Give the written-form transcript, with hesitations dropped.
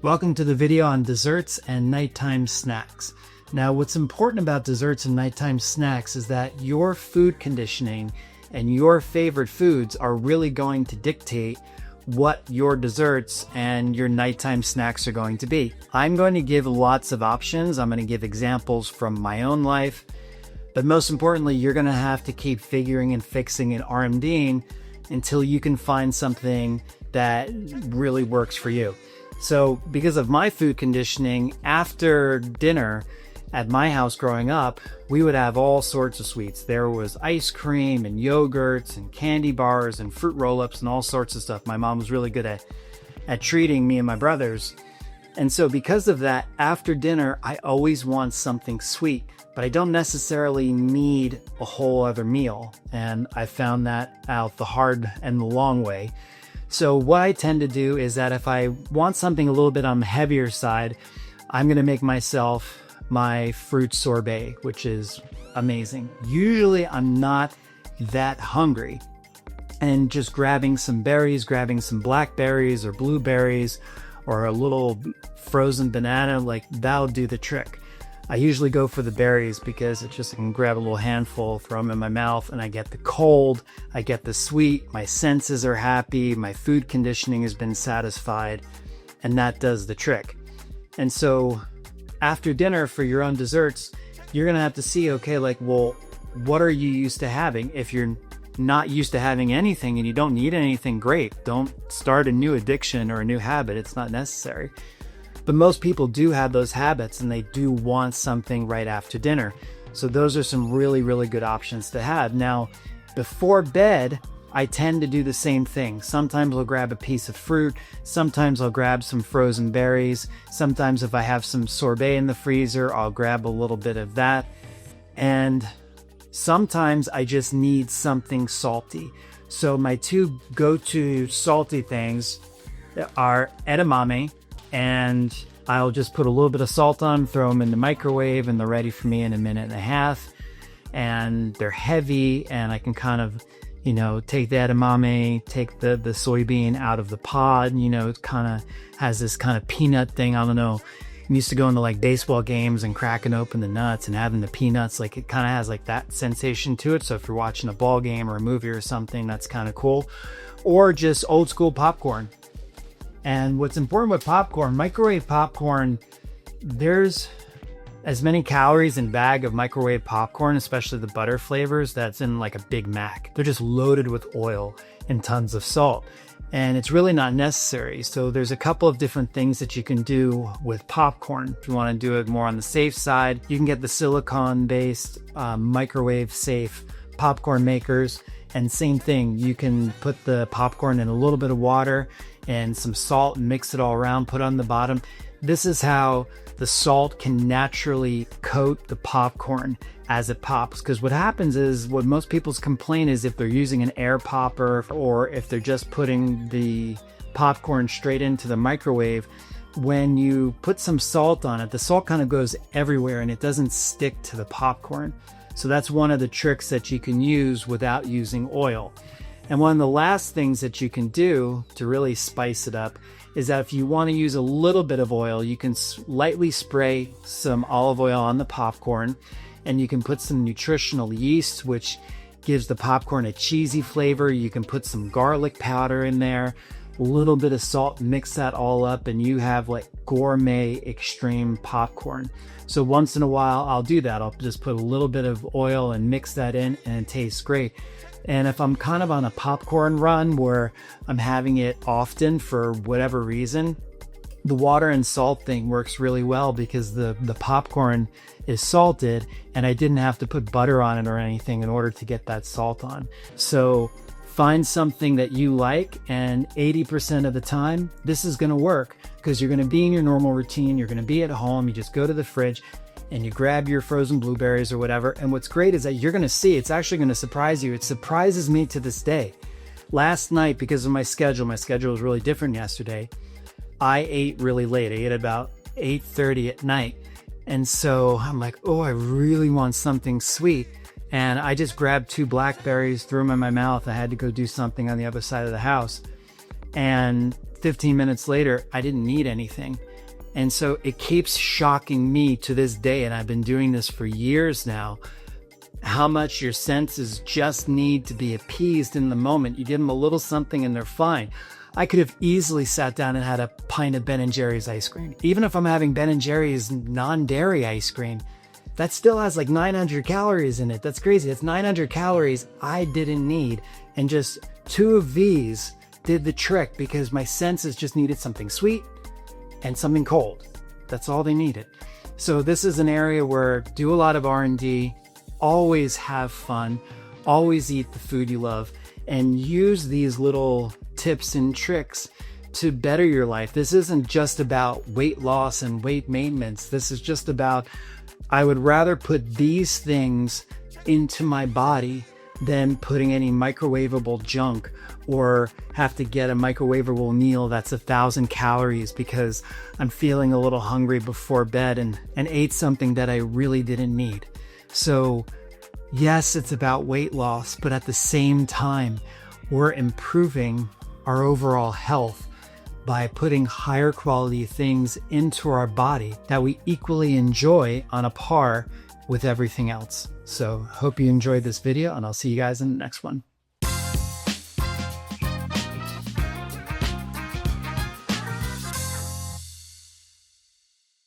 Welcome to the video on desserts and nighttime snacks. Now, what's important about desserts and nighttime snacks is that your food conditioning and your favorite foods are really going to dictate what your desserts and your nighttime snacks are going to be. I'm going to give lots of options. I'm going to give examples from my own life, but most importantly, you're going to have to keep figuring and fixing and RMDing until you can find something that really works for you. So because of my food conditioning, after dinner at my house growing up, we would have all sorts of sweets. There was ice cream and yogurts and candy bars and fruit roll-ups and all sorts of stuff. My mom was really good at treating me and my brothers. And so because of that, after dinner, I always want something sweet, but I don't necessarily need a whole other meal. And I found that out the hard and the long way. So what I tend to do is that if I want something a little bit on the heavier side, I'm going to make myself my fruit sorbet, which is amazing. Usually I'm not that hungry, and just grabbing some berries, grabbing some blackberries or blueberries or a little frozen banana, like that'll do the trick. I usually go for the berries because I can grab a little handful, throw them in my mouth, and I get the cold, I get the sweet, my senses are happy, my food conditioning has been satisfied, and that does the trick. And so after dinner for your own desserts, you're going to have to see, okay, like, well, what are you used to having? If you're not used to having anything and you don't need anything, great. Don't start a new addiction or a new habit. It's not necessary. But most people do have those habits and they do want something right after dinner. So those are some really, really good options to have. Now, before bed, I tend to do the same thing. Sometimes I'll grab a piece of fruit. Sometimes I'll grab some frozen berries. Sometimes if I have some sorbet in the freezer, I'll grab a little bit of that. And sometimes I just need something salty. So my two go-to salty things are edamame, and I'll just put a little bit of salt on, throw them in the microwave, and they're ready for me in a minute and a half. And they're heavy, and I can kind of, take the edamame, take the soybean out of the pod. It kind of has this kind of peanut thing. I don't know. I used to go into like baseball games and cracking open the nuts and having the peanuts. Like it kind of has like that sensation to it. So if you're watching a ball game or a movie or something, that's kind of cool. Or just old school popcorn. And what's important with popcorn, microwave popcorn, there's as many calories in a bag of microwave popcorn, especially the butter flavors, that's in like a Big Mac. They're just loaded with oil and tons of salt. And it's really not necessary. So there's a couple of different things that you can do with popcorn. If you want to do it more on the safe side, you can get the silicone-based, microwave-safe popcorn makers. And same thing, you can put the popcorn in a little bit of water and some salt, mix it all around, put it on the bottom. This is how the salt can naturally coat the popcorn as it pops. Because what happens is, what most people's complaint is, if they're using an air popper or if they're just putting the popcorn straight into the microwave, when you put some salt on it, the salt kind of goes everywhere and it doesn't stick to the popcorn. So that's one of the tricks that you can use without using oil. And one of the last things that you can do to really spice it up is that if you want to use a little bit of oil, you can lightly spray some olive oil on the popcorn, and you can put some nutritional yeast, which gives the popcorn a cheesy flavor. You can put some garlic powder in there, a little bit of salt, mix that all up, and you have like gourmet extreme popcorn. So once in a while, I'll do that. I'll just put a little bit of oil and mix that in, and it tastes great. And if I'm kind of on a popcorn run where I'm having it often for whatever reason, the water and salt thing works really well because the popcorn is salted and I didn't have to put butter on it or anything in order to get that salt on. So find something that you like, and 80% of the time, this is going to work because you're going to be in your normal routine. You're going to be at home. You just go to the fridge and you grab your frozen blueberries or whatever. And what's great is that you're going to see, it's actually going to surprise you. It surprises me to this day. Last night, because of my schedule was really different yesterday, I ate really late. I ate about 8:30 at night. And so I'm like, oh, I really want something sweet. And I just grabbed 2 blackberries, threw them in my mouth. I had to go do something on the other side of the house. and 15 minutes later, I didn't need anything. And so it keeps shocking me to this day, and I've been doing this for years now, how much your senses just need to be appeased in the moment. You give them a little something and they're fine. I could have easily sat down and had a pint of Ben & Jerry's ice cream. Even if I'm having Ben & Jerry's non-dairy ice cream, that still has like 900 calories in it. That's crazy. That's 900 calories I didn't need. And just 2 of these did the trick because my senses just needed something sweet and something cold. That's all they needed. So this is an area where do a lot of R&D, always have fun, always eat the food you love, and use these little tips and tricks to better your life. This isn't just about weight loss and weight maintenance. This is just about, I would rather put these things into my body than putting any microwavable junk or have to get a microwavable meal that's 1,000 calories because I'm feeling a little hungry before bed and ate something that I really didn't need. So yes, it's about weight loss, but at the same time, we're improving our overall health by putting higher quality things into our body that we equally enjoy on a par with everything else. So hope you enjoyed this video, and I'll see you guys in the next one.